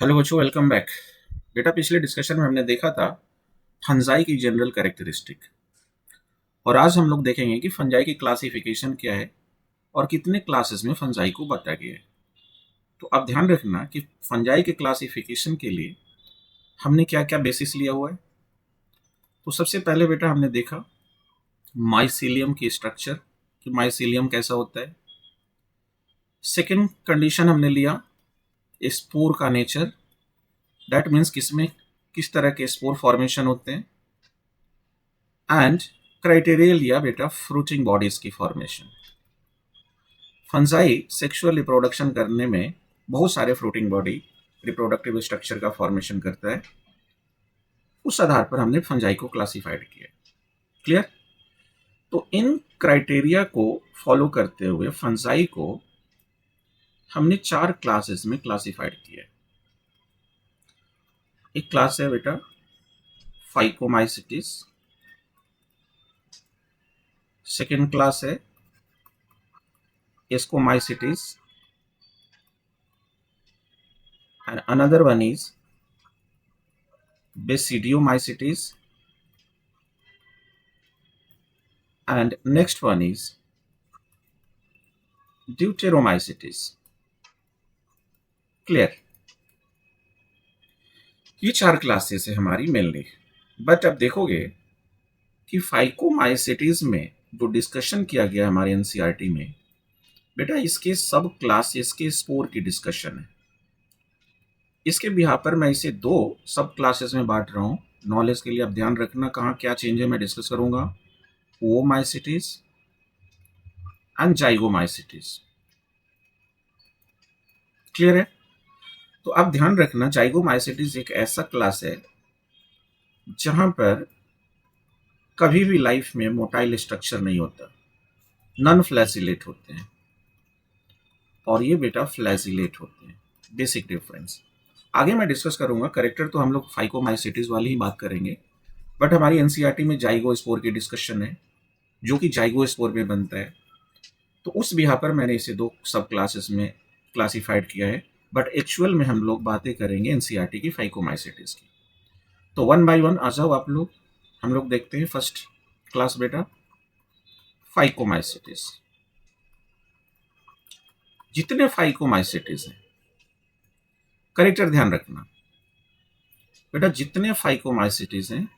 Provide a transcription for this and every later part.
Hello बच्चों, welcome back. बेटा, पिछले डिस्कशन में हमने देखा था फंजाई की जनरल कैरेक्टरिस्टिक, और आज हम लोग देखेंगे कि फंजाई की क्लासिफिकेशन क्या है और कितने क्लासेस में फंजाई को बांटा गया है। तो अब ध्यान रखना कि फंजाई के क्लासिफिकेशन के लिए हमने क्या क्या बेसिस लिया हुआ है। तो सबसे पहले बेटा हमने देखा माइसीलियम की स्ट्रक्चर, कि माइसीलियम कैसा होता है। सेकेंड कंडीशन हमने लिया स्पोर का नेचर, दैट मीन्स किसमें किस तरह के स्पोर फॉर्मेशन होते हैं। एंड क्राइटेरिया लिया बेटा फ्रूटिंग बॉडीज की फॉर्मेशन। फंजाई सेक्सुअल रिप्रोडक्शन करने में बहुत सारे फ्रूटिंग बॉडी रिप्रोडक्टिव स्ट्रक्चर का फॉर्मेशन करता है। उस आधार पर हमने फंजाई को क्लासिफाइड किया। क्लियर? तो इन क्राइटेरिया को फॉलो करते हुए फंजाई को हमने 4 क्लासेस में क्लासिफाइड किया। एक क्लास है बेटा फाइकोमाइसिटिस, सेकेंड क्लास है ascomycetes, and another one is basidiomycetes, and next one is deuteromycetes. Clear? ये 4 क्लासेस है हमारी मेनली। बट अब देखोगे कि फाइकोमाइसिटीज में जो डिस्कशन किया गया हमारे एनसीईआरटी में, बेटा इसके सब क्लासेस के स्पोर की डिस्कशन है। इसके बिहार पर मैं इसे 2 सब क्लासेस में बांट रहा हूँ। नॉलेज के लिए अब ध्यान रखना कहाँ क्या चेंज है, मैं डिस्कस करूंगा। Oomycetes and जाइगोमाइसिटीज। क्लियर है? तो अब ध्यान रखना जाइगोमाइसिटीज एक ऐसा क्लास है जहां पर कभी भी लाइफ में मोटाइल स्ट्रक्चर नहीं होता, नॉन फ्लैजिलेट होते हैं, और ये बेटा फ्लैजिलेट होते हैं। बेसिक डिफरेंस आगे मैं डिस्कस करूंगा। करेक्टर तो हम लोग फाइकोमाइसिटीज वाली ही बात करेंगे, बट हमारी एनसीईआरटी में जाइगोस्पोर की डिस्कशन है जो कि जाइगोस्पोर में बनता है। तो उस बिहार पर मैंने इसे 2 सब क्लासेस में क्लासिफाइड किया है, बट एक्चुअल में हम लोग बातें करेंगे एनसीईआरटी की फाइकोमाइसिटीज की। तो 1 बाय 1 आ जाओ आप लोग, हम लोग देखते हैं। फर्स्ट क्लास बेटा फाइकोमाइसिटीज। जितने फाइकोमाइसिटीज हैं, करेक्टर ध्यान रखना बेटा, जितने फाइकोमाइसिटीज हैं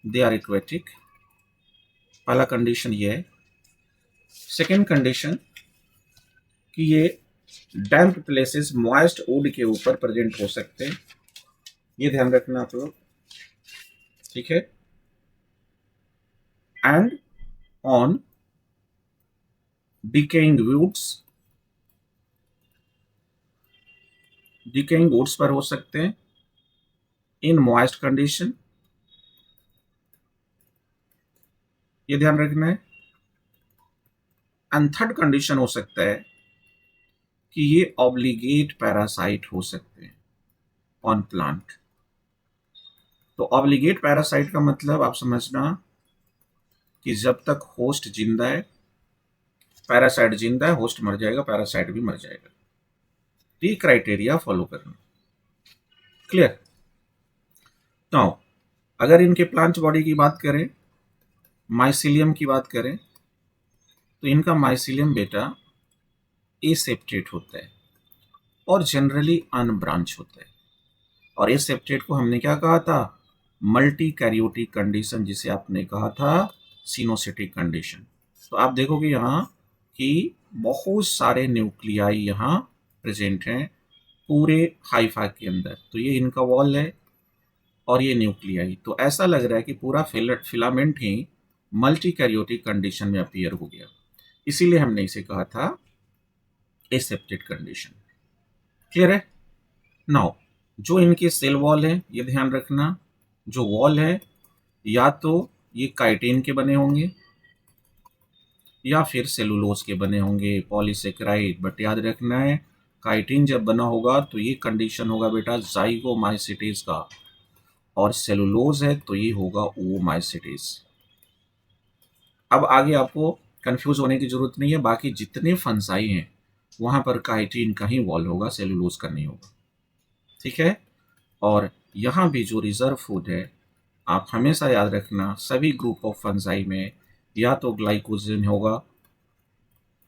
दे आर एक्वेटिक। पहला कंडीशन ये है। सेकेंड कंडीशन कि ये डैम्प प्लेसेस मॉइस्ट वुड के ऊपर प्रेजेंट हो सकते हैं, ये ध्यान रखना आप लोग, ठीक है। एंड ऑन डिकेइंग वुड्स पर हो सकते हैं इन मॉइस्ट कंडीशन, ये ध्यान रखना है। एंड थर्ड कंडीशन हो सकता है कि ये ऑब्लिगेट पैरासाइट हो सकते हैं ऑन प्लांट। तो ऑब्लिगेट पैरासाइट का मतलब आप समझना कि जब तक होस्ट जिंदा है, पैरासाइट जिंदा है, होस्ट मर जाएगा, पैरासाइट भी मर जाएगा। ये क्राइटेरिया फॉलो करना। क्लियर? नाउ अगर इनके प्लांट बॉडी की बात करें, माइसीलियम की बात करें, तो इनका माइसीलियम बेटा एसेप्टेट होता है और जनरली अनब्रांच होता है। और एसेप्टेट को हमने क्या कहा था? मल्टी कैरियोटिक कंडीशन, जिसे आपने कहा था सिनोसिटिक कंडीशन। तो आप देखोगे यहाँ कि बहुत सारे न्यूक्लियाई यहाँ प्रेजेंट हैं पूरे हाइफा के अंदर। तो ये इनका वॉल है और ये न्यूक्लियाई। तो ऐसा लग रहा है कि पूरा फिलामेंट ही मल्टी कैरियोटिक कंडीशन में अपीयर हो गया, इसीलिए हमने इसे कहा था एसेप्टेड कंडीशन। क्लियर है? नाउ जो इनके सेल वॉल है, ये ध्यान रखना, जो वॉल है या तो ये काइटिन के बने होंगे या फिर सेलुलोज के बने होंगे, पॉलीसेकेराइड। बट याद रखना है काइटिन जब बना होगा तो ये कंडीशन होगा बेटा जाइगोमाइसिटीज का, और सेलुलोज है तो ये होगा ओमाइसिटीज। अब आगे आपको कंफ्यूज होने की जरूरत नहीं है, बाकी जितने फंजाई हैं वहां पर काइटिन का ही वॉल होगा, सेलुलोज का नहीं होगा। ठीक है। और यहाँ भी जो रिजर्व फूड है, आप हमेशा याद रखना सभी ग्रुप ऑफ फंजाई में या तो ग्लाइकोजन होगा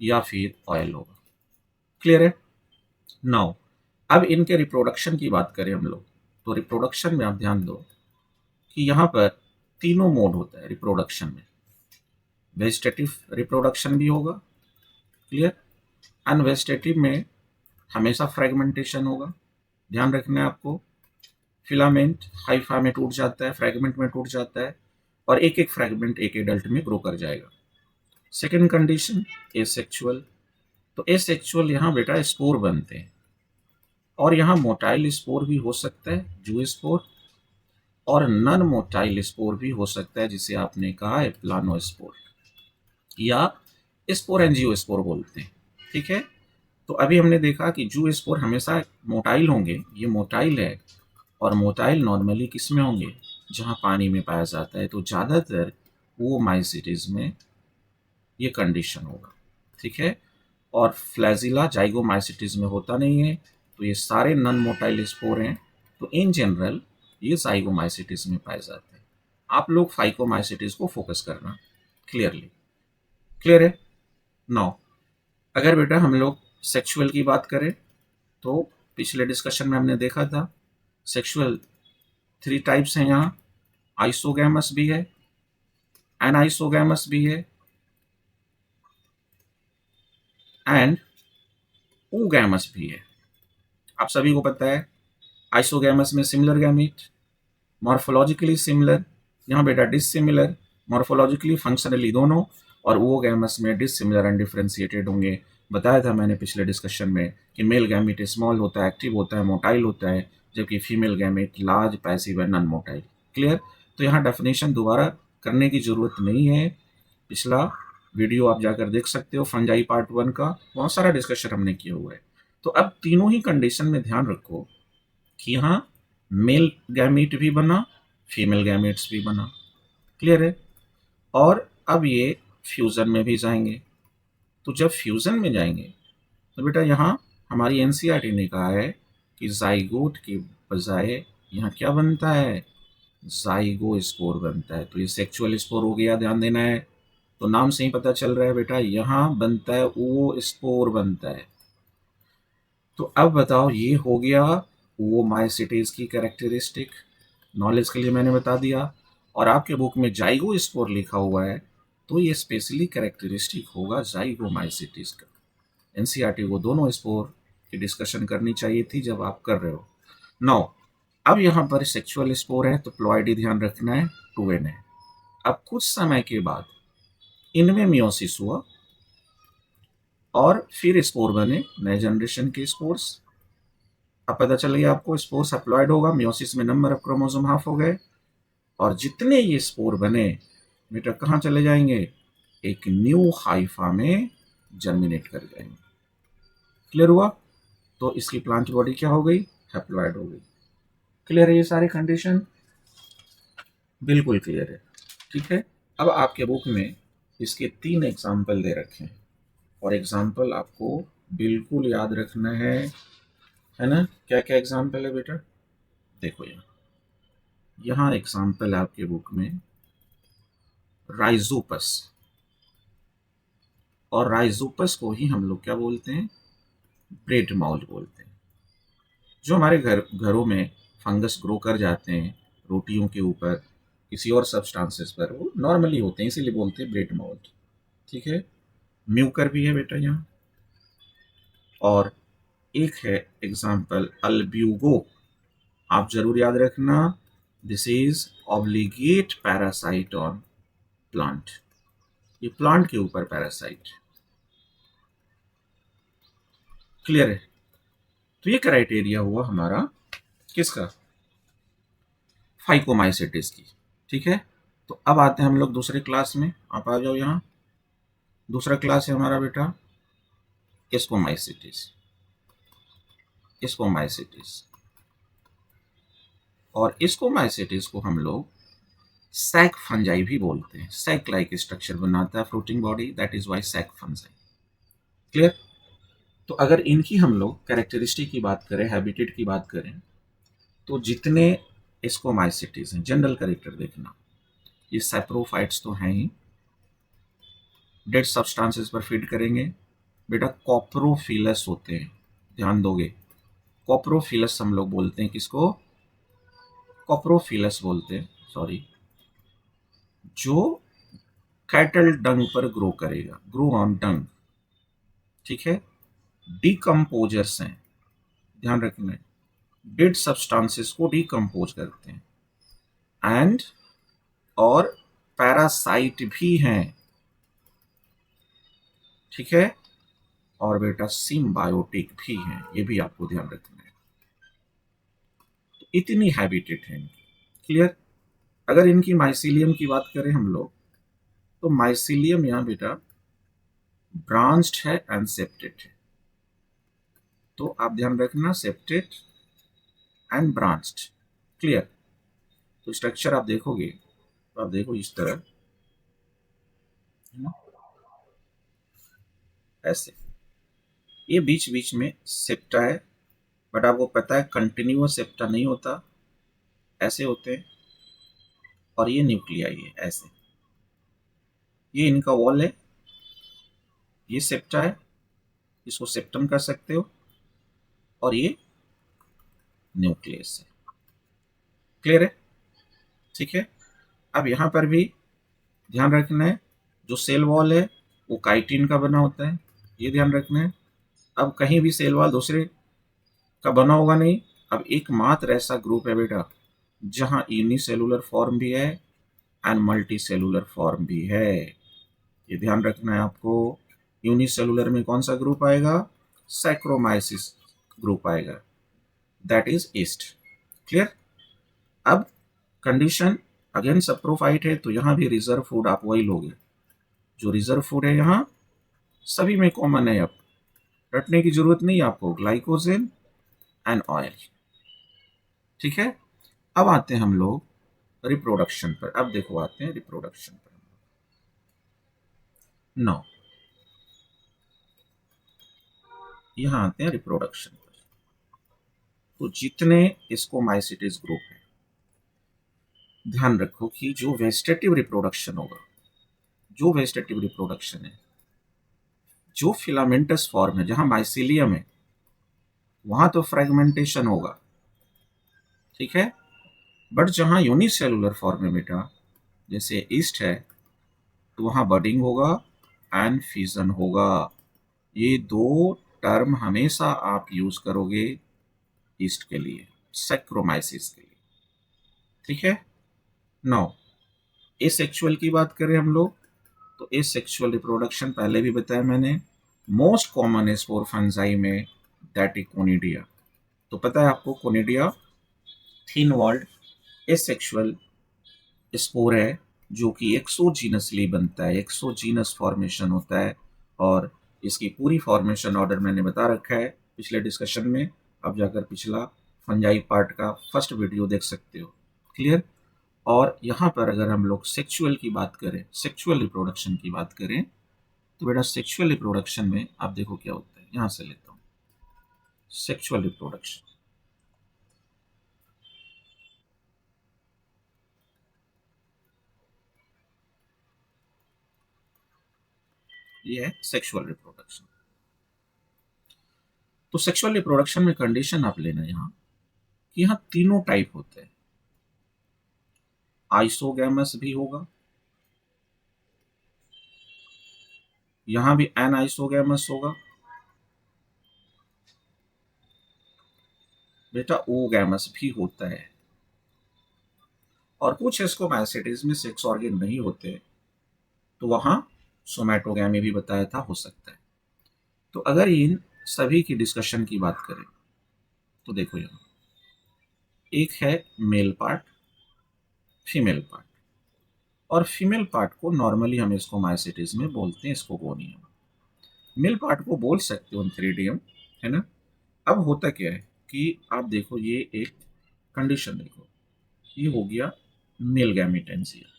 या फिर ऑयल होगा। क्लियर है। नाउ अब इनके रिप्रोडक्शन की बात करें हम लोग, तो रिप्रोडक्शन में आप ध्यान दो कि यहाँ पर तीनों मोड होता है रिप्रोडक्शन में। वेजिटेटिव रिप्रोडक्शन भी होगा, क्लियर। अनवेजिटेटिव में हमेशा फ्रेगमेंटेशन होगा, ध्यान रखना है आपको। फिलामेंट हाइफा में टूट जाता है, फ्रेगमेंट में टूट जाता है, और एक एक फ्रेगमेंट एक एडल्ट में ग्रो कर जाएगा। Second condition asexual. तो एसेक्सुअल यहाँ बेटा स्पोर बनते हैं, और यहाँ मोटाइल स्पोर भी हो सकता है, जू स्पोर, और नन मोटाइल स्पोर भी हो सकता है, जिसे आपने कहा है प्लानोस्पोर या स्पोर एंजियोस्पोर बोलते हैं। ठीक है। तो अभी हमने देखा कि जू स्पोर हमेशा मोटाइल होंगे, ये मोटाइल है, और मोटाइल नॉर्मली किस में होंगे, जहाँ पानी में पाया जाता है। तो ज़्यादातर वो माइसिटीज में ये कंडीशन होगा। ठीक है। और फ्लैजिला जाइगोमाइसिटीज में होता नहीं है, तो ये सारे नॉन मोटाइल स्पोर हैं। तो इन जनरल ये जाइगोमाइसिटीज में पाए जाते हैं। आप लोग फाइकोमाइसिटीज को फोकस करना क्लियरली। क्लियर है। नाउ अगर बेटा हम लोग सेक्सुअल की बात करें, तो पिछले डिस्कशन में हमने देखा था सेक्सुअल 3 टाइप्स हैं यहाँ। आइसोगैमस भी है, एनाइसोगैमस भी है, एंड oogamous भी है। आप सभी को पता है आइसोगैमस में सिमिलर गैमीट, मॉर्फोलॉजिकली सिमिलर, यहाँ बेटा डिसिमिलर, मॉर्फोलॉजिकली फंक्शनली दोनों, और oogamous में डिसिमिलर एंड डिफरेंशिएटेड होंगे। बताया था मैंने पिछले डिस्कशन में कि मेल गैमीट स्मॉल होता है, एक्टिव होता है, मोटाइल होता है, जबकि female gamete large, passive and non motile. Clear. तो यहाँ डेफिनेशन दोबारा करने की जरूरत नहीं है, पिछला वीडियो आप जाकर देख सकते हो, फंजाई पार्ट 1 का, बहुत सारा डिस्कशन हमने किया हुआ है। तो अब तीनों ही कंडीशन में ध्यान रखो कि यहाँ मेल गैमीट भी बना, फीमेल गैमेट्स भी बना। क्लियर है। और अब ये फ्यूज़न में भी जाएंगे। तो जब फ्यूज़न में जाएंगे तो बेटा यहाँ हमारी एनसीईआरटी ने कहा है कि जाइगोट के बजाय यहाँ क्या बनता है, जाइगो स्पोर बनता है। तो ये सेक्सुअल स्पोर हो गया, ध्यान देना है। तो नाम से ही पता चल रहा है बेटा, यहाँ बनता है वो स्पोर बनता है। तो अब बताओ, ये हो गया वो माइसिटीज की कैरेक्टरिस्टिक, नॉलेज के लिए मैंने बता दिया। और आपके बुक में जाइगो स्पोर लिखा हुआ है, तो ये स्पेशली कैरेक्टरिस्टिक होगा जाइगोमाइसिटीज का। एनसीईआरटी को दोनों स्पोर की डिस्कशन करनी चाहिए थी जब आप कर रहे हो। नौ अब यहाँ पर सेक्सुअल स्पोर है, तो प्लॉइडी ध्यान रखना है, 2n है। अब कुछ समय के बाद इनमें मियोसिस हुआ, और फिर स्पोर बने, नए जनरेशन के स्पोर्स। अब पता चल गया आपको, स्पोर्स हैप्लॉइड होगा, मियोसिस में नंबर ऑफ क्रोमोसोम हाफ हो गए, और जितने ये स्पोर बने बेटा कहाँ चले जाएंगे, एक न्यू हाइफा में जर्मिनेट कर जाएंगे। क्लियर हुआ। तो इसकी प्लांट बॉडी क्या हो गई, हैप्लॉइड हो गई। क्लियर है ये सारे कंडीशन, बिल्कुल क्लियर है। ठीक है। अब आपके बुक में इसके 3 एग्जाम्पल दे रखे हैं, और एग्जाम्पल आपको बिल्कुल याद रखना है ना। क्या क्या एग्जाम्पल है बेटा, देखो यहाँ एग्जाम्पल है आपके बुक में राइजोपस, और राइजोपस को ही हम लोग क्या बोलते हैं, ब्रेड माउल बोलते हैं। जो हमारे घरों में फंगस ग्रो कर जाते हैं रोटियों के ऊपर, किसी और सब्सटेंसेस पर, वो नॉर्मली होते हैं, इसीलिए बोलते हैं ब्रेड माउल। ठीक है। म्यूकर भी है बेटा यहाँ, और एक है एग्जाम्पल अल्ब्यूगो। आप जरूर याद रखना, this is obligate parasite on plant, ये प्लांट के ऊपर पैरासाइट। क्लियर है। तो ये क्राइटेरिया हुआ हमारा किसका, फाइकोमाइसिटिस की। ठीक है। तो अब आते हैं हम लोग दूसरे क्लास में, आप आ जाओ यहाँ। दूसरा क्लास है हमारा बेटा स्पोमाइसिटिस, स्पोमाइसिटिस। और स्पोमाइसिटिस को हम लोग सैक फंजाई भी बोलते हैं, सैक लाइक स्ट्रक्चर बनाता है fruiting body, that is why sac fungi. Clear. तो अगर इनकी हम लोग कैरेक्टरिस्टिक की बात करें, हैबिटेट की बात करें, तो जितने एस्कोमाइसिटीज हैं, जनरल कैरेक्टर देखना, ये सैप्रोफाइट्स तो हैं ही, डेड सब्सटेंसेस पर फीड करेंगे। बेटा कॉप्रोफिलस होते हैं, ध्यान दोगे। कॉप्रोफिलस हम लोग बोलते हैं किसको? कॉप्रोफिलस बोलते हैं, सॉरी, जो कैटल डंग पर ग्रो करेगा, ग्रो ऑन डंग, ठीक है। डिकम्पोजर्स हैं, ध्यान रखना, डेड सब्सटेंसेस को डिकम्पोज करते हैं। एंड और पैरासाइट भी हैं, ठीक है। और बेटा सिम्बायोटिक भी हैं, ये भी आपको ध्यान रखना है। तो इतनी हैबिटेट है, क्लियर। अगर इनकी माइसिलियम की बात करें हम लोग, तो माइसिलियम यहाँ बेटा ब्रांच्ड है एंड सेप्टेड है। तो आप ध्यान रखना, सेप्टेड एंड ब्रांच्ड, क्लियर। तो स्ट्रक्चर आप देखोगे तो आप देखो इस तरह, है ना, ऐसे, ये बीच बीच में सेप्टा है, बट आपको पता है कंटिन्यूअस सेप्टा नहीं होता, ऐसे होते हैं। और ये न्यूक्लियाई है, ऐसे, ये इनका वॉल है, ये सेप्टा है, इसको सेप्टम कर सकते हो, और ये न्यूक्लियस है, क्लियर है, ठीक है। अब यहाँ पर भी ध्यान रखना है, जो सेल वॉल है वो काइटिन का बना होता है, ये ध्यान रखना है। अब कहीं भी सेल वॉल दूसरे का बना होगा नहीं। अब एकमात्र ऐसा ग्रुप है बेटा जहां यूनिसेलुलर फॉर्म भी है एंड मल्टी सेलुलर फॉर्म भी है, ये ध्यान रखना है आपको। यूनिसेलुलर में कौन सा ग्रुप आएगा? सैक्रोमाइसिस ग्रुप आएगा, दैट इज ईस्ट, क्लियर। अब कंडीशन अगेन सप्रोफाइट है, तो यहां भी रिजर्व फूड आप वही लोगे जो रिजर्व फूड है यहाँ सभी में कॉमन है। अब रटने की जरूरत नहीं है आपको, ग्लाइकोजेन एंड ऑयल, ठीक है। अब आते हैं हम लोग रिप्रोडक्शन पर। अब देखो आते हैं रिप्रोडक्शन पर। नौ, यहां आते हैं रिप्रोडक्शन पर। तो जितने इसको माइसिटिस ग्रुप है, ध्यान रखो कि जो वेजिटेटिव रिप्रोडक्शन होगा, जो वेजिटेटिव रिप्रोडक्शन है, जो फिलामेंटस फॉर्म है, जहां माइसिलियम है वहां तो फ्रेगमेंटेशन होगा, ठीक है। बट जहां यूनिसेलुलर फॉर्म है बेटा, जैसे ईस्ट है, तो वहां बडिंग होगा एंड फिजन होगा। ये दो टर्म हमेशा आप यूज करोगे ईस्ट के लिए, सैक्रोमाइसिस के लिए, ठीक है। नाउ एसेक्सुअल की बात करें हम लोग, तो एसेक्सुअल रिप्रोडक्शन पहले भी बताया मैंने, मोस्ट कॉमन है स्पोर फंजाई में, दैट इज कोनिडिया। तो पता है आपको conidia thin walled asexual spore है, जो कि एक्सोजीनसली बनता है, एक्सोजीनस फॉर्मेशन होता है। और इसकी पूरी फॉर्मेशन ऑर्डर मैंने बता रखा है पिछले डिस्कशन में, अब जाकर पिछला फंजाई पार्ट का फर्स्ट वीडियो देख सकते हो, क्लियर। और यहाँ पर अगर हम लोग सेक्सुअल की बात करें, सेक्सुअल रिप्रोडक्शन की बात करें, तो बेटा सेक्सुअल रिप्रोडक्शन में आप देखो क्या होता है, यहां से लेता हूं सेक्सुअल रिप्रोडक्शन, ये है सेक्सुअल रिप्रोडक्शन। तो सेक्सुअल रिप्रोडक्शन में कंडीशन आप लेना यहाँ कि यहाँ तीनों टाइप होते हैं, आइसोगैमस भी होगा, यहां भी एन आइसोगैमस होगा, बेटा ओगैमस भी होता है। और कुछ एस्कोमैसिटीज में सेक्स ऑर्गन नहीं होते, तो वहां सोमैटोगैमी भी बताया था, हो सकता है। तो अगर इन सभी की डिस्कशन की बात करें, तो देखो यहाँ एक है मेल पार्ट, फीमेल पार्ट, और फीमेल पार्ट को नॉर्मली हम इसको माइसिटीज में बोलते हैं स्कोगोनियम। मेल पार्ट को बोल सकते हो थ्रीडियम, है ना। अब होता क्या है कि आप देखो, ये एक कंडीशन देखो, ये हो गया मेल गैमेटेंसिया,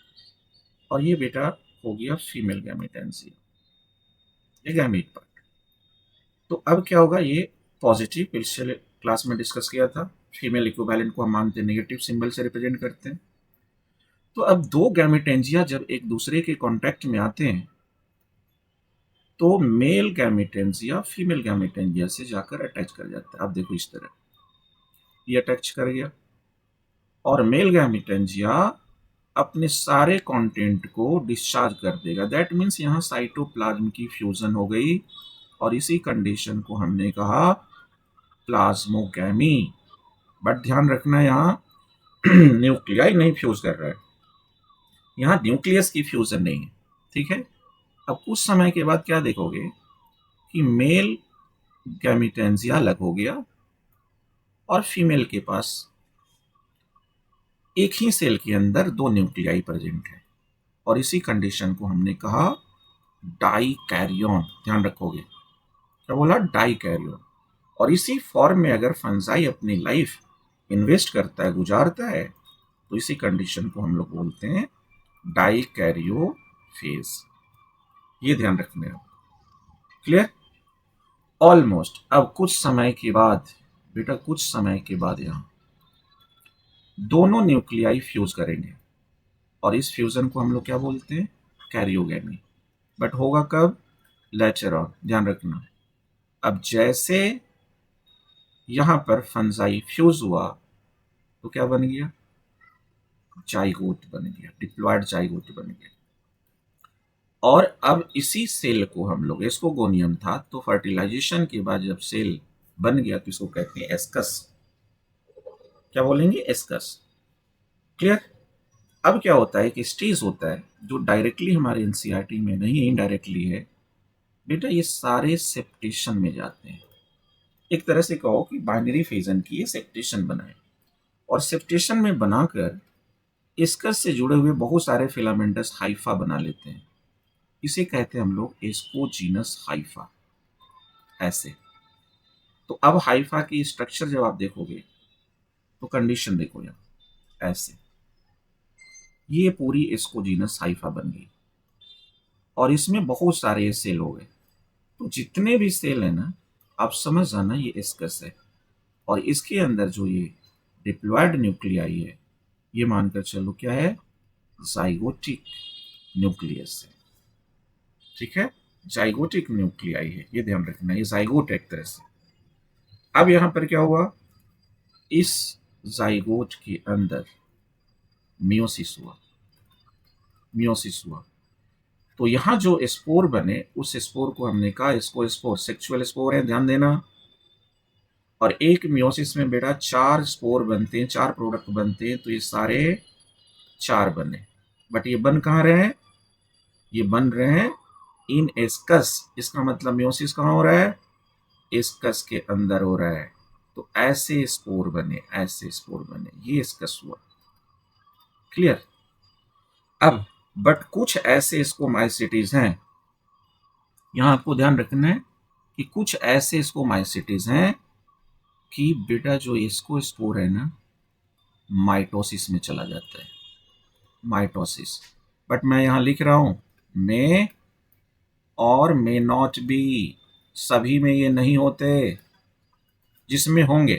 और ये बेटा हो गया फीमेल गैमेटेंसिया, ये गैमेट पार्ट। तो अब क्या होगा, ये पॉजिटिव पिछले क्लास में डिस्कस किया था, फीमेल इक्विवेलेंट को हम मानते हैं नेगेटिव सिंबल से रिप्रेजेंट करते हैं। तो अब दो गैमेटेंजिया जब एक दूसरे के कांटेक्ट में आते हैं तो मेल गैमेटेंजिया फीमेल गैमेटेंजिया से जाकर अटैच कर जाता है। अब देखो इस तरह ये अटैच कर गया और मेल गैमेटेंजिया अपने सारे कंटेंट को डिस्चार्ज कर देगा। दैट मीन्स यहाँ साइटोप्लाज्म की फ्यूजन हो गई और इसी कंडीशन को हमने कहा प्लाज्मोगैमी। बट ध्यान रखना यहाँ न्यूक्लियाई नहीं फ्यूज कर रहा है, यहाँ न्यूक्लियस की फ्यूजन नहीं है। ठीक है, अब कुछ समय के बाद क्या देखोगे कि मेल गैमेटेंजिया अलग हो गया और फीमेल के पास एक ही सेल के अंदर दो न्यूक्लियाई प्रेजेंट है और इसी कंडीशन को हमने कहा डाइकैरियोन। ध्यान रखोगे क्या बोला, डाइकैरियोन। और इसी फॉर्म में अगर फंजाई अपनी लाइफ इन्वेस्ट करता है, गुजारता है, तो इसी कंडीशन को हम लोग बोलते हैं डाइकैरियोफेज। ये ध्यान रखने हो। क्लियर? ऑलमोस्ट। अब कुछ समय के बाद बेटा, कुछ समय के बाद यहां दोनों न्यूक्लियाई फ्यूज करेंगे और इस फ्यूजन को हम लोग क्या बोलते हैं, कैरियोगेमी। बट होगा कब, लेटर ऑन। ध्यान रखना। अब जैसे यहां पर फंजाई फ्यूज हुआ तो क्या बन गया, जाइगोट बन गया, डिप्लॉयड जाइगोट बन गया। और अब इसी सेल को हम लोग, इसको गोनियम था, तो फर्टिलाइजेशन के बाद जब सेल बन गया तो इसको कहते हैं एस्कस। क्या बोलेंगे, एस्कस। क्लियर? अब क्या होता है कि स्टेज होता है जो डायरेक्टली हमारे एनसीईआरटी में नहीं, इनडायरेक्टली है बेटा। ये सारे सेप्टेशन में जाते हैं। एक तरह से कहो कि बाइनरी फिजन की ये सेप्टेशन बनाए और सेप्टेशन में बनाकर एस्कस से जुड़े हुए बहुत सारे फिलामेंटस हाइफा बना लेते हैं। इसे कहते हैं हम लोग एस्कोजीनस हाइफा। ऐसे तो अब हाइफा की स्ट्रक्चर जब आप देखोगे तो कंडीशन देखो यार, ऐसे ये पूरी एस्कोजीनस हाइफा बन गई और इसमें बहुत सारे सेल हो गए। तो जितने भी सेल है ना, आप समझ जाना ये एस्कस है और इसके अंदर जो ये डिप्लॉयड न्यूक्लियाई है, ये मानकर चलो क्या है, जाइगोटिक न्यूक्लियस है। ठीक है, जाइगोटिक न्यूक्लियाई है, ये ध्यान रखना, ये जाइगोट एक तरह से। अब यहां पर क्या हुआ, इस जाइगोट के अंदर मियोसिस हुआ, मियोसिस हुआ। तो यहां जो स्पोर बने उस स्पोर को हमने कहा, इसको स्पोर, सेक्सुअल स्पोर है, ध्यान देना। और एक मियोसिस में बेटा 4 स्पोर बनते हैं, 4 प्रोडक्ट बनते हैं, तो ये सारे 4 बने। बट ये बन कहाँ रहे हैं, ये बन रहे हैं इन एस्कस। इसका मतलब मियोसिस कहाँ हो रहा है, एस्कस के अंदर हो रहा है। तो ऐसे स्पोर बने, ऐसे स्पोर बने, ये एस्कस हुआ। क्लियर? अब बट कुछ ऐसे स्कोमाइसिटीज हैं, यहां आपको ध्यान रखना है कि कुछ ऐसे स्कोमाइसिटीज हैं कि बेटा जो इसको स्पोर है ना, माइटोसिस में चला जाता है, माइटोसिस। बट मैं यहां लिख रहा हूं मे और मे नॉट बी, सभी में ये नहीं होते। जिसमें होंगे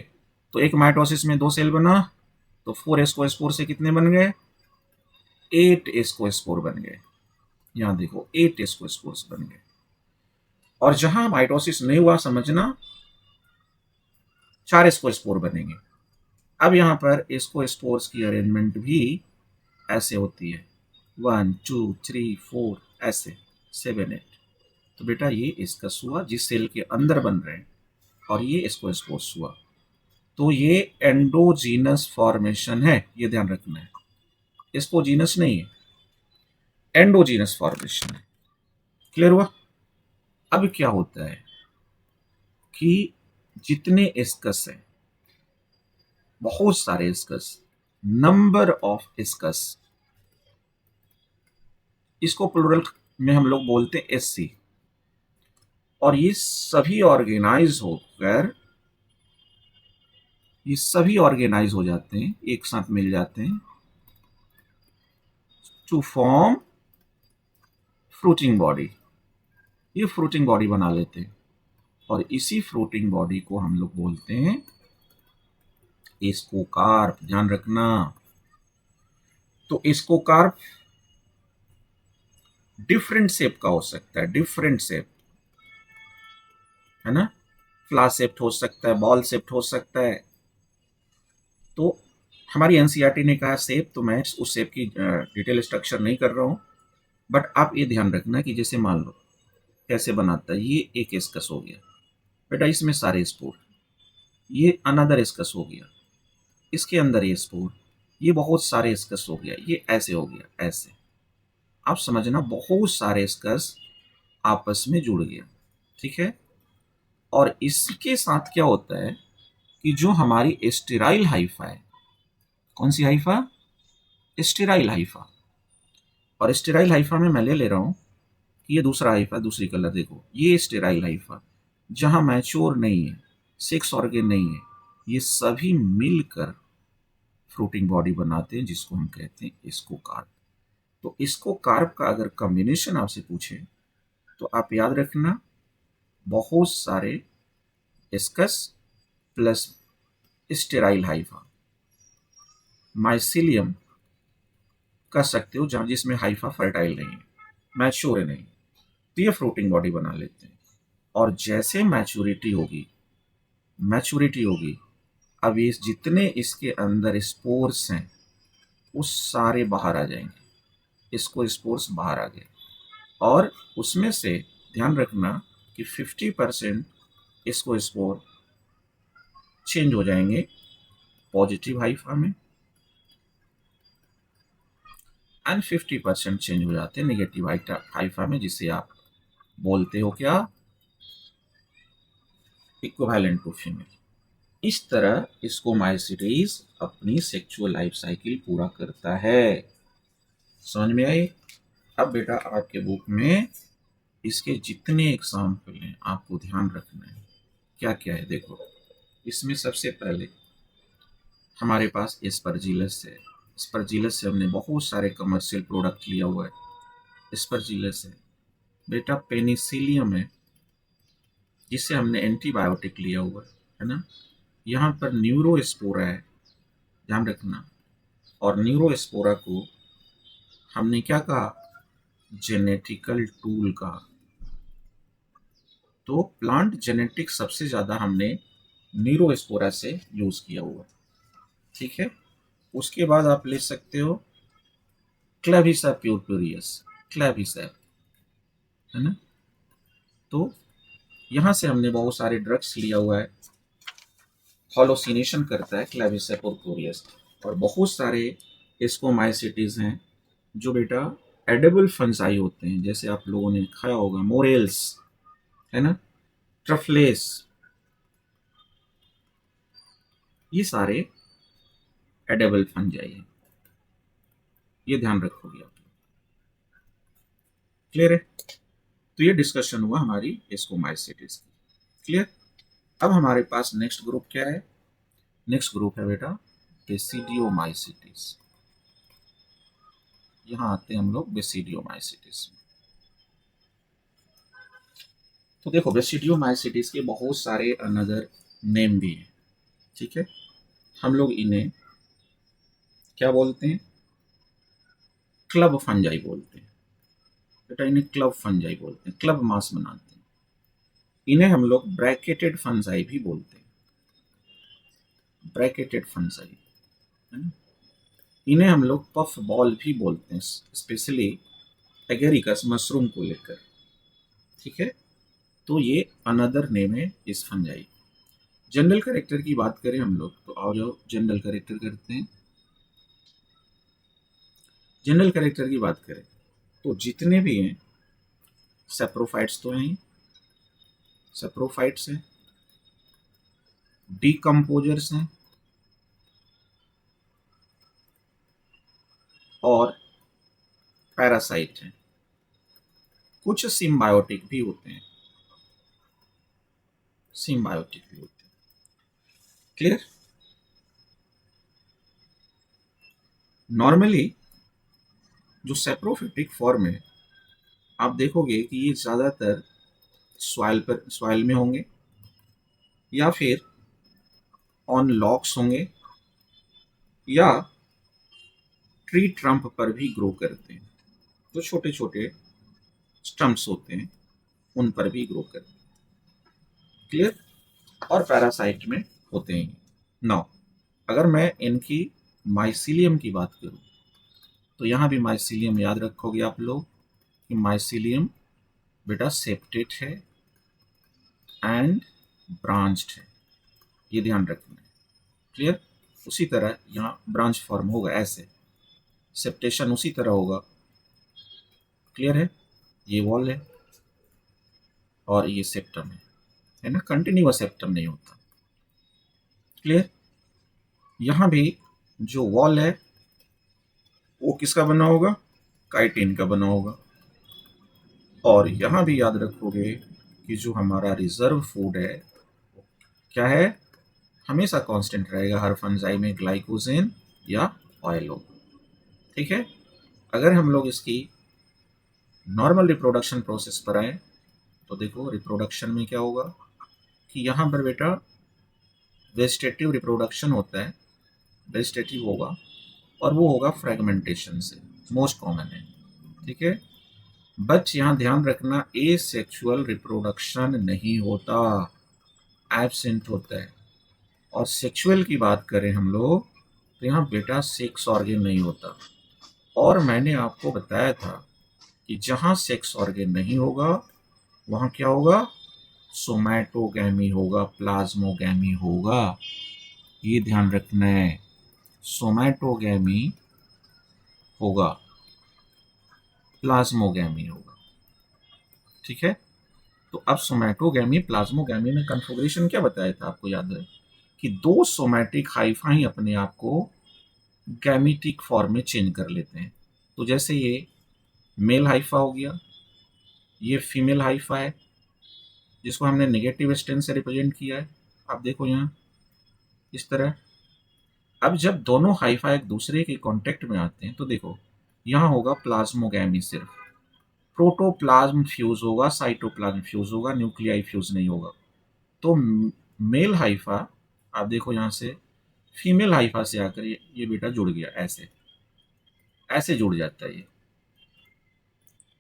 तो एक माइटोसिस में 2 सेल बना तो 4 एस्को स्पोर से कितने बन गए, 8 एस्को स्पोर बन गए। यहां देखो 8 एस्को स्पोर्स बन गए। और जहां माइटोसिस नहीं हुआ समझना 4 एस्को स्पोर बनेंगे। अब यहां पर एस्को स्पोर्स की अरेंजमेंट भी ऐसे होती है, 1 2 3 4 ऐसे 7 8। तो बेटा ये एस्कस हुआ जिस सेल के अंदर बन रहे हैं और ये एस्को स्पोर्स हुआ। तो ये एंडोजीनस फॉर्मेशन है, ये ध्यान रखना है, एस्पोजीनस नहीं है, एंडोजीनस फॉर्मेशन है। क्लियर हुआ? अब क्या होता है कि जितने एस्कस हैं, बहुत सारे एस्कस, नंबर ऑफ एस्कस, इसको प्लूरल में हम लोग बोलते हैं एससी। और ये सभी ऑर्गेनाइज होकर, ये सभी ऑर्गेनाइज हो जाते हैं, एक साथ मिल जाते हैं टू फॉर्म फ्रूटिंग बॉडी। ये फ्रूटिंग बॉडी बना लेते हैं और इसी फ्रूटिंग बॉडी को हम लोग बोलते हैं एस्कोकार्प, ध्यान रखना। तो एस्कोकार्प डिफरेंट शेप का हो सकता है, डिफरेंट शेप, है ना। फ्लास शेप्ड हो सकता है, बॉल शेप्ड हो सकता है। तो हमारी एनसीईआरटी ने कहा शेप, तो मैं उस शेप की डिटेल स्ट्रक्चर नहीं कर रहा हूं। बट आप ये ध्यान रखना कि जैसे मान लो कैसे बनाता है, ये एक एस्कस हो गया बेटा, इसमें सारे स्पोर, ये अनदर एस्कस हो गया, इसके अंदर ये स्पोर, ये बहुत सारे एस्कस हो गया, ये ऐसे हो गया, ऐसे। आप समझना, बहुत सारे एस्कस आपस में जुड़ गया, ठीक है। और इसके साथ क्या होता है कि जो हमारी स्टेराइल हाइफा है, कौन सी हाइफा? Sterile Haifa. और स्टेराइल हाइफा में मैं ले रहा हूं कि ये दूसरा हाइफा, दूसरी कलर देखो, ये स्टेराइल हाइफा जहां मैच्योर नहीं है, सेक्स ऑर्गन नहीं है, ये सभी मिलकर फ्रूटिंग बॉडी बनाते हैं, जिसको हम कहते हैं इसको कार्प। तो इसको कार्प का अगर कॉम्बिनेशन आपसे पूछे तो आप याद रखना, बहुत सारे ascus plus sterile Haifa, mycelium कर सकते हो जहां जिसमें हाइफा फर्टाइल नहीं है, मैच्योर नहीं, तो ये फ्रूटिंग बॉडी बना लेते हैं। और जैसे मैच्योरिटी होगी, अब ये जितने इसके अंदर स्पोर्स हैं वो सारे बाहर आ जाएंगे, इसको स्पोर्स बाहर आ गए, और उसमें से ध्यान रखना कि 50% इसको स्पोर चेंज हो जाएंगे पॉजिटिव हाइफा में, एंड 50% चेंज हो जाते हैं नेगेटिव हाइफा में, जिसे आप बोलते हो क्या? Equivalent to female. इस तरह इसको माइसिटीज अपनी सेक्सुअल लाइफ साइकिल पूरा करता है। समझ में आई? अब बेटा आपके बुक में इसके जितने एग्जाम्पल हैं आपको ध्यान रखना है, क्या क्या है देखो। इसमें सबसे पहले हमारे पास एस्परजिलस है। एस्परजिलस से हमने बहुत सारे कमर्शियल प्रोडक्ट लिया हुआ है। एस्परजिलस है बेटा, पेनिसिलियम है जिससे हमने एंटीबायोटिक लिया हुआ है ना। यहाँ पर न्यूरोस्पोरा है, ध्यान रखना। और न्यूरोस्पोरा को हमने क्या कहा? जेनेटिकल टूल कहा। तो प्लांट जेनेटिक्स सबसे ज्यादा हमने न्यूरोस्पोरा से यूज किया हुआ, ठीक है। उसके बाद आप ले सकते हो क्लेविसा प्यूरपुरियस, क्लेविसा, है ना। तो यहां से हमने बहुत सारे ड्रग्स लिया हुआ है, हॉलोसिनेशन करता है क्लेविसा प्यूरपुरियस। और बहुत सारे एस्कोमाइसिटीज हैं जो बेटा एडेबल फंजाई होते हैं, जैसे आप लोगों ने खाया होगा मोरेल्स, है ना, ट्रफलेस, ये सारे एडेबल फंजाई हैं, ये ध्यान रखोगे आप। क्लियर है? तो ये डिस्कशन हुआ हमारी एस्कोमाइसिटीज की। क्लियर? अब हमारे पास नेक्स्ट ग्रुप क्या है? नेक्स्ट ग्रुप है बेटा बेसिडियोमाइसिटीज। यहां आते हैं हम लोग बेसिडियोमाइसिटीज। तो देखो बेसिडियोमाइसिटीज के बहुत सारे अनदर नेम भी हैं, ठीक है। हम लोग इन्हें क्या बोलते हैं? क्लब फंजाई बोलते हैं बेटा, इन्हें क्लब फंजाई बोलते हैं, क्लब मास बनाते हैं। इन्हें हम लोग ब्रैकेटेड फंजाई भी बोलते हैं, ब्रैकेटेड फंजाई, है ना। इन्हें हम लोग पफ बॉल भी बोलते हैं, स्पेशली एगेरिकस मशरूम को लेकर, ठीक है। तो ये अनदर नेम है इस फंजाई। जनरल कैरेक्टर की बात करें हम लोग, तो आओ जाओ जनरल कैरेक्टर करते हैं। जनरल कैरेक्टर की बात करें तो जितने भी हैं सेप्रोफाइट्स तो हैं, सेप्रोफाइट्स हैं, डीकम्पोजर्स हैं, और पैरासाइट हैं। कुछ सिम्बायोटिक भी होते हैं, सिम्बायोटिक भी होते हैं। क्लियर? नॉर्मली जो सेप्रोफिटिक फॉर्म है, आप देखोगे कि ये ज्यादातर सॉइल में होंगे, या फिर ऑन लॉक्स होंगे, या ट्री ट्रम्प पर भी ग्रो करते हैं। जो छोटे छोटे स्टम्प्स होते हैं उन पर भी ग्रो करते हैं। क्लियर? और पैरासाइट में होते हैं। नाउ अगर मैं इनकी माइसीलियम की बात करूं तो यहां भी माइसीलियम याद रखोगे आप लोग कि माइसीलियम बेटा सेप्टेट है एंड ब्रांच्ड है, ये ध्यान रखना है। क्लियर? उसी तरह यहाँ ब्रांच फॉर्म होगा ऐसे, सेप्टेशन उसी तरह होगा। क्लियर है? ये वॉल है और ये सेप्टम है ना, कंटिन्यूअस सेप्टम नहीं होता। क्लियर? यहाँ भी जो वॉल है वो किसका बना होगा? काइटिन का बना होगा। और यहाँ भी याद रखोगे कि जो हमारा रिजर्व फूड है क्या है? हमेशा कांस्टेंट रहेगा हर फंजाई में, ग्लाइकोजेन या ऑयल होगा। ठीक है? अगर हम लोग इसकी नॉर्मल रिप्रोडक्शन प्रोसेस पर आए तो देखो रिप्रोडक्शन में क्या होगा कि यहाँ पर बेटा वेजिटेटिव रिप्रोडक्शन होता है, वेजिटेटिव होगा और वो होगा फ्रेगमेंटेशन से, मोस्ट कॉमन है। ठीक है? बट यहाँ ध्यान रखना ए सेक्सुअल रिप्रोडक्शन नहीं होता, एब्सेंट होता है। और सेक्सुअल की बात करें हम लोग तो यहाँ बेटा सेक्स ऑर्गन नहीं होता। और मैंने आपको बताया था कि जहाँ सेक्स ऑर्गन नहीं होगा वहाँ क्या होगा? सोमैटोगैमी होगा, प्लाज्मोगैमी होगा। ये ध्यान रखना है, सोमैटोगैमी होगा, प्लाज्मोगैमी होगा। ठीक है? तो अब सोमैटोगैमी प्लाज्मोगैमी में कन्फिग्रेशन क्या बताया था आपको याद है कि दो सोमैटिक हाइफाई अपने आप को गैमीटिक फॉर्म में चेंज कर लेते हैं। तो जैसे ये मेल हाइफा हो गया, ये फीमेल हाइफा है जिसको हमने नेगेटिव स्टेन से रिप्रेजेंट किया है। आप देखो यहाँ इस तरह। अब जब दोनों हाइफा एक दूसरे के कांटेक्ट में आते हैं तो देखो यहाँ होगा प्लाज्मोगैमी, सिर्फ प्रोटोप्लाज्म फ्यूज होगा, साइटोप्लाज्म फ्यूज होगा, न्यूक्लियाई फ्यूज नहीं होगा। तो मेल हाइफा आप देखो यहाँ से फीमेल हाइफा से आकर ये बेटा जुड़ गया, ऐसे ऐसे जुड़ जाता है ये।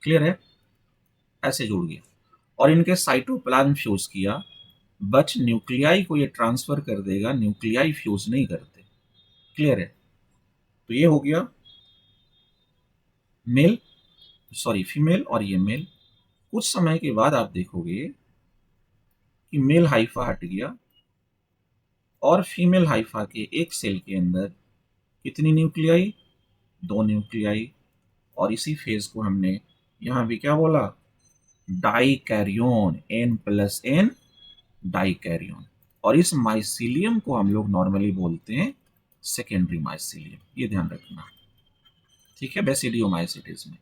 क्लियर है? ऐसे जुड़ गया और इनके साइटोप्लाज्म फ्यूज किया, बट न्यूक्लियाई को ये ट्रांसफर कर देगा, न्यूक्लियाई फ्यूज नहीं करते। क्लियर है? तो ये हो गया मेल, सॉरी फीमेल, और ये मेल। कुछ समय के बाद आप देखोगे कि मेल हाइफा हट गया और फीमेल हाइफा के एक सेल के अंदर कितनी न्यूक्लियाई? दो न्यूक्लियाई। और इसी फेज को हमने यहां भी क्या बोला? Dikaryon, N+N dikaryon. और इस माइसीलियम को हम लोग नॉर्मली बोलते हैं सेकेंडरी माइसीलियम, ये ध्यान रखना। ठीक है? बेसिडियोमाइसिटिस में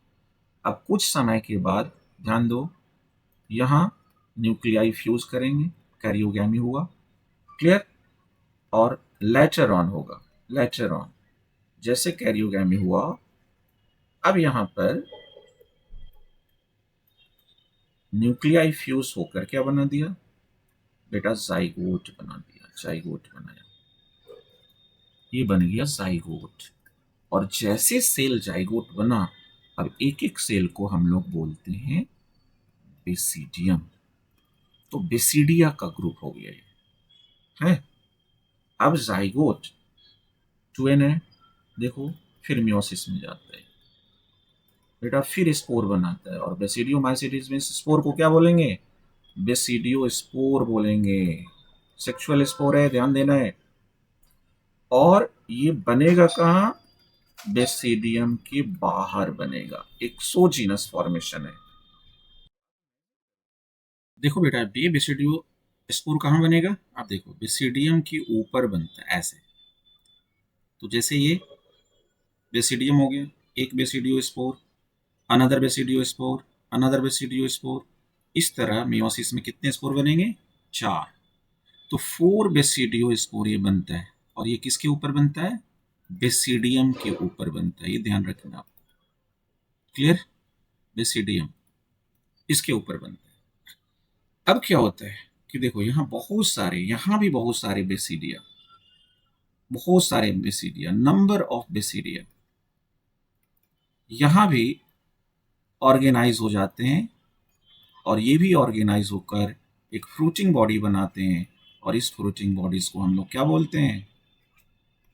अब कुछ समय के बाद ध्यान दो, यहाँ न्यूक्लियाई फ्यूज करेंगे, कैरियोगैमी हुआ। क्लियर? और लेटर ऑन होगा, लेटर ऑन जैसे कैरियोगैमी हुआ, अब यहाँ पर न्यूक्लियाई फ्यूज होकर क्या बना दिया बेटा? जाइगोट बना दिया, जाइगोट बनाया, ये बन गया जाइगोट। और जैसे सेल जाइगोट बना, अब एक एक सेल को हम लोग बोलते हैं बेसिडियम। तो बेसिडिया का ग्रुप हो गया ये है। अब जाइगोट 2n है, देखो फिर मियोसिस में जाता है बेटा, फिर स्पोर बनाता है। और बेसिडियोमाइसिटिस में स्पोर को क्या बोलेंगे? बेसिडियो स्पोर बोलेंगे। सेक्सुअल स्पोर है, ध्यान देना है। और ये बनेगा कहाँ? बेसिडियम के बाहर बनेगा, एक्सोजीनस फॉर्मेशन है। देखो बेटा ये बेसिडियो स्पोर कहाँ बनेगा? आप देखो बेसिडियम के ऊपर बनता है ऐसे। तो जैसे ये बेसिडियम हो गया, एक basidio spore, another basidio spore, another basidio spore. इस तरह मियोसिस में कितने स्पोर बनेंगे? 4। तो 4 बेसिडियो स्पोर ये बनता है। और ये किसके ऊपर बनता है? बेसिडियम के ऊपर बनता है, ये ध्यान रखना आप। क्लियर? बेसिडियम इसके ऊपर बनता है। अब क्या होता है कि देखो यहाँ बहुत सारे, यहाँ भी बहुत सारे बेसिडिया, बहुत सारे बेसिडिया, नंबर ऑफ बेसिडिया यहां भी ऑर्गेनाइज हो जाते हैं और ये भी ऑर्गेनाइज होकर एक फ्रूटिंग बॉडी बनाते हैं। और इस फ्रूटिंग बॉडीज को हम लोग क्या बोलते हैं?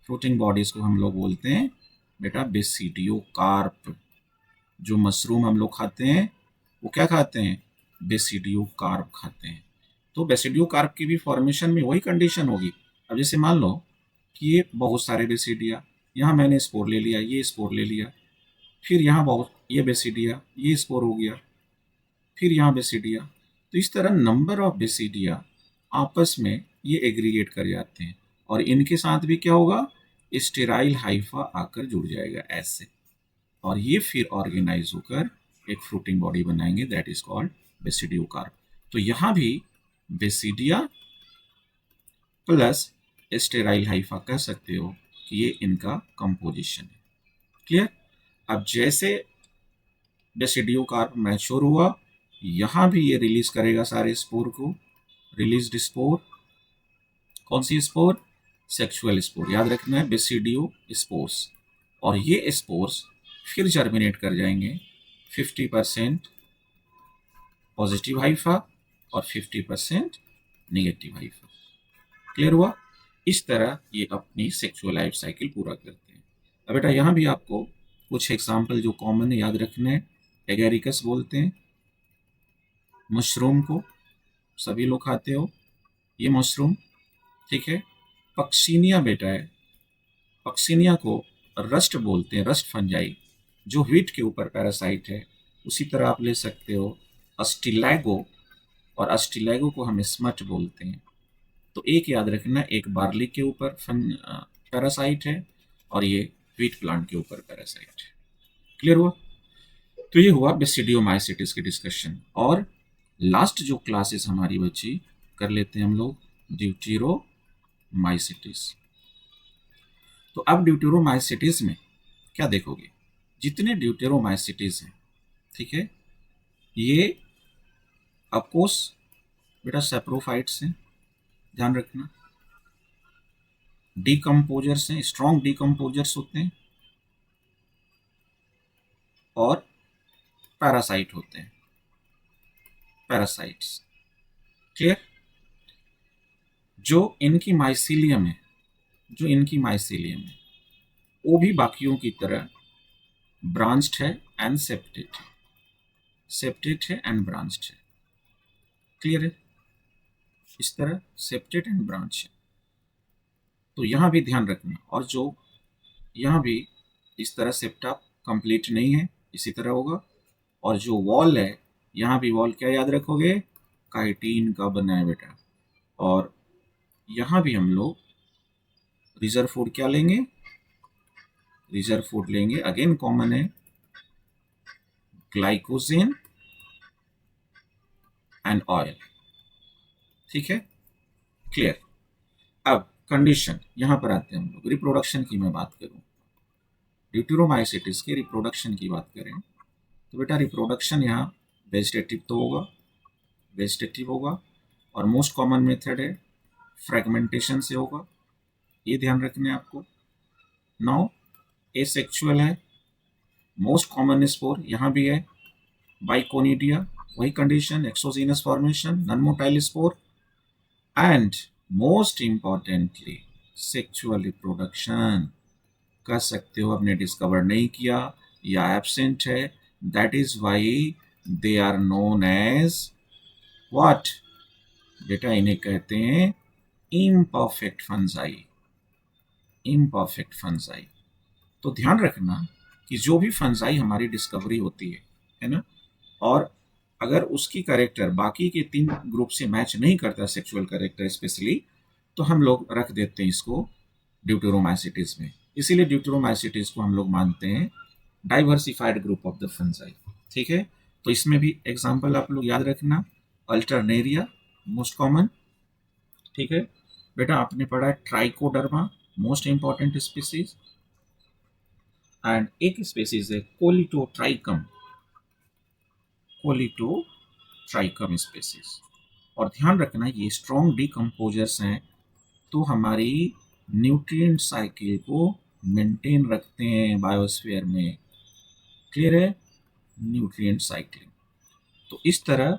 फ्रूटिंग बॉडीज को हम लोग बोलते हैं बेटा बेसिडियो कार्प। जो मशरूम हम लोग खाते हैं वो क्या खाते हैं? बेसिडियो कार्प खाते हैं। तो बेसिडियो कार्प की भी फॉर्मेशन में वही कंडीशन होगी। अब जैसे मान लो कि ये बहुत सारे बेसिडिया, यहाँ मैंने स्पोर ले लिया, ये स्पोर ले लिया, फिर यहाँ बहुत ये बेसिडिया, ये स्पोर हो गया, फिर यहाँ बेसिडिया। तो इस तरह नंबर ऑफ बेसिडिया आपस में ये एग्रीगेट कर जाते हैं और इनके साथ भी क्या होगा? स्टेराइल हाइफा आकर जुड़ जाएगा ऐसे, और ये फिर ऑर्गेनाइज होकर एक फ्रूटिंग बॉडी बनाएंगे, दैट इज कॉल्ड बेसिडियोकार्प। तो यहाँ भी बेसिडिया प्लस स्टेराइल हाइफा कह सकते हो कि ये इनका कंपोजिशन है। क्लियर? अब जैसे बेसिडियोकार्प मैच्योर हुआ, यहाँ भी ये रिलीज करेगा सारे स्पोर को। रिलीज्ड स्पोर, कौन सी स्पोर? सेक्सुअल स्पोर, याद रखना है बेसिडियो स्पोर्स। और ये स्पोर्स फिर जर्मिनेट कर जाएंगे 50% पॉजिटिव हाइफा और 50% नेगेटिव हाइफा। क्लियर हुआ? इस तरह ये अपनी सेक्सुअल लाइफ साइकिल पूरा करते हैं। अब बेटा यहाँ भी आपको कुछ एग्जाम्पल जो कॉमन है याद रखना है। एगेरिकस बोलते हैं मशरूम को, सभी लोग खाते हो ये मशरूम, ठीक है। पक्सीनिया बेटा है, पक्सीनिया को रस्ट बोलते हैं, रस्ट फंजाई, जो व्हीट के ऊपर पैरासाइट है। उसी तरह आप ले सकते हो अस्टिलैगो, और अस्टिलैगो को हम स्मट बोलते हैं। तो एक याद रखना, एक बार्ली के ऊपर पैरासाइट है और ये व्हीट प्लांट के ऊपर पैरासाइट है। क्लियर हुआ? तो ये हुआ बेसिडियोमाइसिटिस की डिस्कशन। और लास्ट जो क्लासेस हमारी बची कर लेते हैं हम लोग ड्यूटेरोमाइसिटिस। तो अब ड्यूटेरोमाइसिटिस में क्या देखोगे? जितने ड्यूटेरोमाइसिटिस हैं, ठीक है, ये ऑफकोर्स बेटा सेप्रोफाइट्स हैं, ध्यान रखना। डीकम्पोजर्स हैं, स्ट्रॉन्ग डीकम्पोजर्स होते हैं, और पैरासाइट होते हैं, पैरासाइट्स। क्लियर? जो इनकी माइसीलियम है, जो इनकी माइसीलियम है वो भी बाकियों की तरह ब्रांच्ड है एंड सेप्टेट है, सेप्टेट है एंड ब्रांच्ड है। क्लियर है? इस तरह सेप्टेट एंड ब्रांच है। तो यहां भी ध्यान रखना। और जो यहां भी इस तरह सेप्टा कंप्लीट नहीं है, इसी तरह होगा। और जो वॉल है, यहां भी वॉल क्या याद रखोगे? काइटिन का बना है बेटा। और यहां भी हम लोग रिजर्व फूड क्या लेंगे? रिजर्व फूड लेंगे, अगेन कॉमन है, ग्लाइकोजेन एंड ऑयल। ठीक है? क्लियर? अब कंडीशन यहां पर आते हैं हम लोग। रिप्रोडक्शन की मैं बात करूं, ड्यूटेरोमाइसिटिस के रिप्रोडक्शन की बात करें, तो बेटा रिप्रोडक्शन यहाँ वेजिटेटिव तो होगा, वेजिटेटिव होगा, और मोस्ट कॉमन मेथड है फ्रेगमेंटेशन से होगा, ये ध्यान रखना है आपको। नाउ एसेक्सुअल है, मोस्ट कॉमन स्पोर यहाँ भी है बाइकोनिडिया, वही condition, exogenous formation, non motile spore, and most importantly sexual reproduction कर सकते हो, आपने डिस्कवर नहीं किया या एब्सेंट है, that is why they are known as what? बेटा इन्हें कहते हैं इम्परफेक्ट फंजाई, इम्परफेक्ट फंजाई। तो ध्यान रखना कि जो भी फंजाई हमारी डिस्कवरी होती है ना, और अगर उसकी कैरेक्टर बाकी के 3 ग्रुप से मैच नहीं करता, सेक्सुअल कैरेक्टर स्पेशली, तो हम लोग रख देते हैं इसको ड्यूटेरोमाइसिटिस में। इसीलिए ड्यूटेरोमाइसिटिस को हम लोग मानते हैं diversified group of the fungi. ठीक है? तो इसमें भी एग्जांपल आप लोग याद रखना, अल्टरनेरिया मोस्ट कॉमन, ठीक है बेटा, आपने पढ़ा है trichoderma most important species, and एक स्पीसीज है कोलिटोट्राइकम, कोलिटोट्राइकम स्पीसीज। और ध्यान रखना ये स्ट्रॉन्ग डीकम्पोजर्स हैं, तो हमारी न्यूट्रिएंट साइकिल को मेंटेन रखते हैं बायोस्फीयर में। क्लियर है? Nutrient cycling. तो इस तरह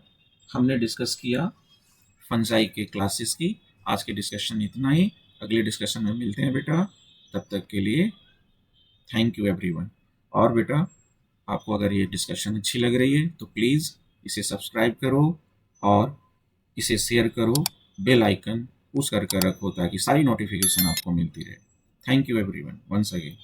हमने डिस्कस किया फंजाई के क्लासेस की। आज के डिस्कशन इतना ही, अगले डिस्कशन में मिलते हैं बेटा। तब तक के लिए थैंक यू एवरीवन। और बेटा, आपको अगर ये डिस्कशन अच्छी लग रही है तो प्लीज़ इसे सब्सक्राइब करो और इसे शेयर करो, बेल आइकन पुश कर रखो ताकि सारी नोटिफिकेशन आपको मिलती रहे। Thank you everyone once again.